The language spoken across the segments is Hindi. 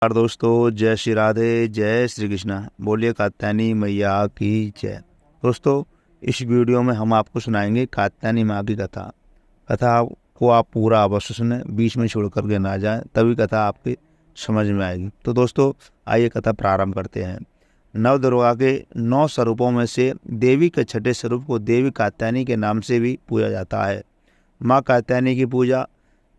नमस्कार दोस्तों, जय श्री राधे, जय श्री कृष्णा। बोलिए कात्यायनी मैया की जय। दोस्तों, इस वीडियो में हम आपको सुनाएंगे कात्यायनी माँ की कथा। कथा को आप पूरा अवश्य सुने, बीच में छोड़ करके ना जाएं, तभी कथा आपकी समझ में आएगी। तो दोस्तों, आइए कथा प्रारंभ करते हैं। नव दुर्गा के 9 स्वरूपों में से देवी के छठे स्वरूप को देवी कात्यायनी के नाम से भी पूजा जाता है। माँ कात्यायनी की पूजा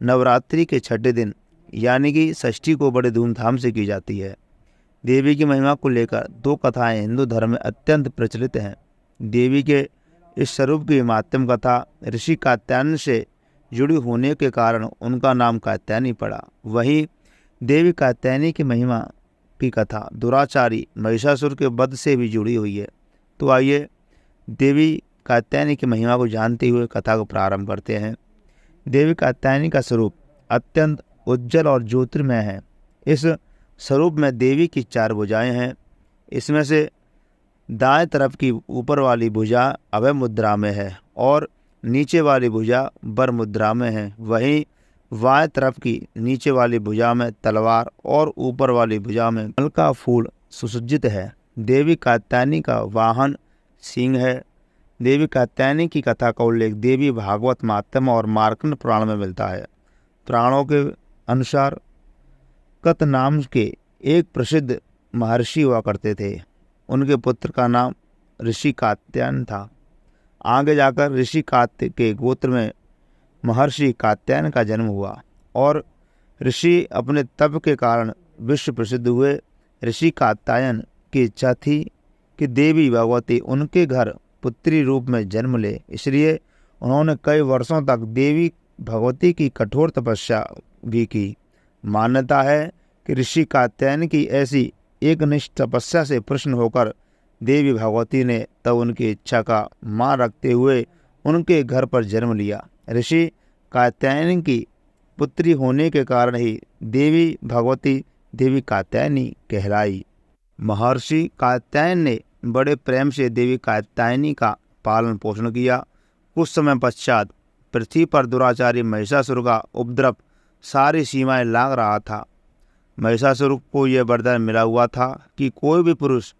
नवरात्रि के छठे दिन यानी कि षष्ठी को बड़े धूमधाम से की जाती है। देवी की महिमा को लेकर 2 कथाएं हिंदू धर्म में अत्यंत प्रचलित हैं। देवी के इस स्वरूप की माध्यम कथा ऋषि कात्यायन से जुड़ी होने के कारण उनका नाम कात्यायनी पड़ा। वहीं देवी कात्यायनी की महिमा की कथा दुराचारी महिषासुर के वध से भी जुड़ी हुई है। तो आइए देवी कात्यायनी की महिमा को जानते हुए कथा को प्रारंभ करते हैं। देवी कात्यायनी का स्वरूप अत्यंत उज्जवल और ज्योतिर्मय है। इस स्वरूप में देवी की 4 भुजाएं हैं। इसमें से दाएं तरफ की ऊपर वाली भुजा अभय मुद्रा में है और नीचे वाली भुजा वर मुद्रा में है। वहीं बाएं तरफ की नीचे वाली भुजा में तलवार और ऊपर वाली भुजा में कमल का फूल सुसज्जित है। देवी कात्यायनी का वाहन सिंह है। देवी कात्यायनी की कथा का उल्लेख देवी भागवत महात्म्य और मार्कंड पुराण में मिलता है। पुराणों के अनुसार कत नाम के एक प्रसिद्ध महर्षि हुआ करते थे। उनके पुत्र का नाम ऋषि कात्यायन था। आगे जाकर ऋषि कात्य के गोत्र में महर्षि कात्यायन का जन्म हुआ और ऋषि अपने तप के कारण विश्व प्रसिद्ध हुए। ऋषि कात्यायन की इच्छा थी कि देवी भगवती उनके घर पुत्री रूप में जन्म ले, इसलिए उन्होंने कई वर्षों तक देवी भगवती की कठोर तपस्या भी की। मान्यता है कि ऋषि कात्यायन की ऐसी एकनिष्ठ तपस्या से प्रसन्न होकर देवी भगवती ने तब उनकी इच्छा का मान रखते हुए उनके घर पर जन्म लिया। ऋषि कात्यायन की पुत्री होने के कारण ही देवी भगवती देवी कात्यायनी कहलाई। महर्षि कात्यायन ने बड़े प्रेम से देवी कात्यायनी का पालन पोषण किया। कुछ समय पश्चात पृथ्वी पर दुराचारी महिषासुर का उपद्रव सारी सीमाएं लांघ रहा था। महिषासुर को यह वरदान मिला हुआ था कि कोई भी पुरुष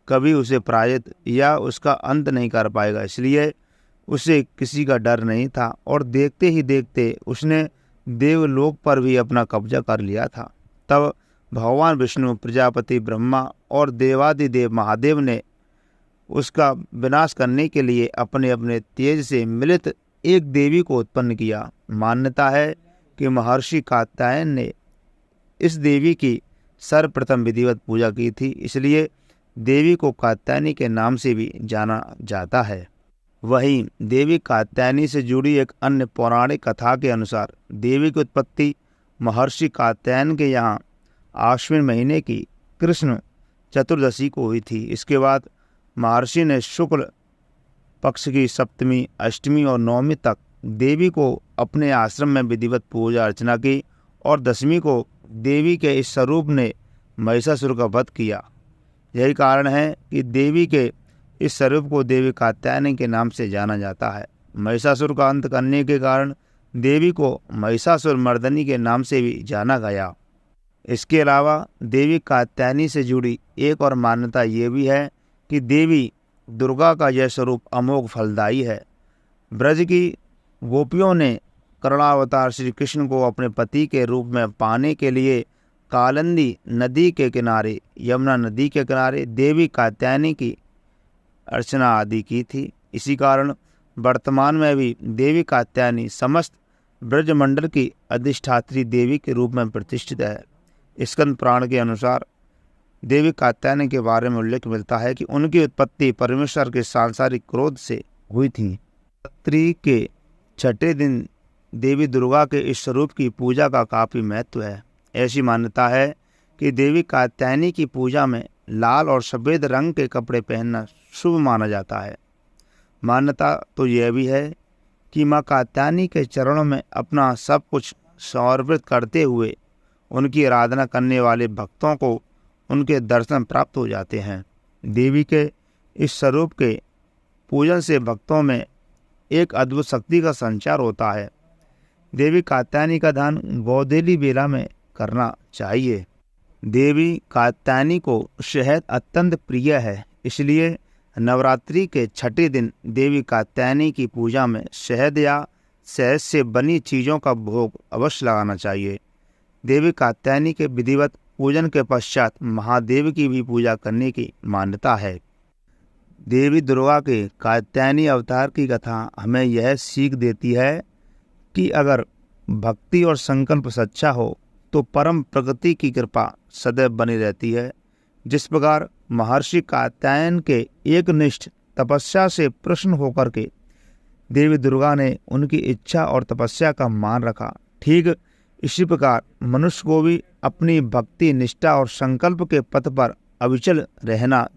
कभी उसे पराजित या उसका अंत नहीं कर पाएगा, इसलिए उसे किसी का डर नहीं था और देखते ही देखते उसने देवलोक पर भी अपना कब्जा कर लिया था। तब भगवान विष्णु, प्रजापति ब्रह्मा और देवादिदेव महादेव ने उसका विनाश करने के लिए अपने अपने तेज से मिलित एक देवी को उत्पन्न किया। मान्यता है कि महर्षि कात्यायन ने इस देवी की सर्वप्रथम विधिवत पूजा की थी, इसलिए देवी को कात्यायनी के नाम से भी जाना जाता है। वहीं देवी कात्यायनी से जुड़ी एक अन्य पौराणिक कथा के अनुसार देवी की उत्पत्ति महर्षि कात्यायन के यहाँ आश्विन महीने की कृष्ण चतुर्दशी को हुई थी। इसके बाद महर्षि ने शुक्ल पक्ष की सप्तमी, अष्टमी और नवमी तक देवी को अपने आश्रम में विधिवत पूजा अर्चना की और दशमी को देवी के इस स्वरूप ने महिषासुर का वध किया। यही कारण है कि देवी के इस स्वरूप को देवी कात्यायनी के नाम से जाना जाता है। महिषासुर का अंत करने के कारण देवी को महिषासुर मर्दनी के नाम से भी जाना गया। इसके अलावा देवी कात्यायनी से जुड़ी एक और मान्यता ये भी है कि देवी दुर्गा का यह स्वरूप अमोघ फलदायी है। ब्रज की गोपियों ने कर्णावतार श्री कृष्ण को अपने पति के रूप में पाने के लिए कालिंदी नदी के किनारे, यमुना नदी के किनारे देवी कात्यायनी की अर्चना आदि की थी। इसी कारण वर्तमान में भी देवी कात्यायनी समस्त ब्रजमंडल की अधिष्ठात्री देवी के रूप में प्रतिष्ठित है। स्कंद पुराण के अनुसार देवी कात्यायनी के बारे में उल्लेख मिलता है कि उनकी उत्पत्ति परमेश्वर के सांसारिक क्रोध से हुई थी। नवरात्रि के छठे दिन देवी दुर्गा के इस स्वरूप की पूजा का काफ़ी महत्व है। ऐसी मान्यता है कि देवी कात्यायनी की पूजा में लाल और सफ़ेद रंग के कपड़े पहनना शुभ माना जाता है। मान्यता तो यह भी है कि माँ कात्यायनी के चरणों में अपना सब कुछ समर्पित करते हुए उनकी आराधना करने वाले भक्तों को उनके दर्शन प्राप्त हो जाते हैं। देवी के इस स्वरूप के पूजन से भक्तों में एक अद्भुत शक्ति का संचार होता है। देवी कात्यायनी का ध्यान गोधूली बेला में करना चाहिए। देवी कात्यायनी को शहद अत्यंत प्रिय है, इसलिए नवरात्रि के छठे दिन देवी कात्यायनी की पूजा में शहद या शहद से बनी चीज़ों का भोग अवश्य लगाना चाहिए। देवी कात्यायनी के विधिवत पूजन के पश्चात महादेव की भी पूजा करने की मान्यता है। देवी दुर्गा के कात्यायनी अवतार की कथा हमें यह सीख देती है कि अगर भक्ति और संकल्प सच्चा हो तो परम प्रकृति की कृपा सदैव बनी रहती है। जिस प्रकार महर्षि कात्यायन के एकनिष्ठ तपस्या से प्रसन्न होकर के देवी दुर्गा ने उनकी इच्छा और तपस्या का मान रखा, ठीक इसी प्रकार मनुष्य को भी अपनी भक्ति, निष्ठा और संकल्प के पथ पर अविचल रहना।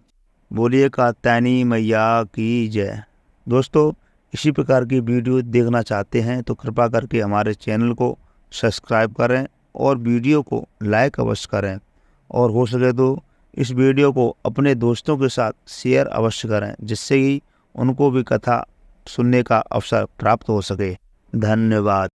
बोलिए कात्यायनी मैया की जय। दोस्तों, इसी प्रकार की वीडियो देखना चाहते हैं तो कृपा करके हमारे चैनल को सब्सक्राइब करें और वीडियो को लाइक अवश्य करें, और हो सके तो इस वीडियो को अपने दोस्तों के साथ शेयर अवश्य करें, जिससे कि उनको भी कथा सुनने का अवसर प्राप्त हो सके। धन्यवाद।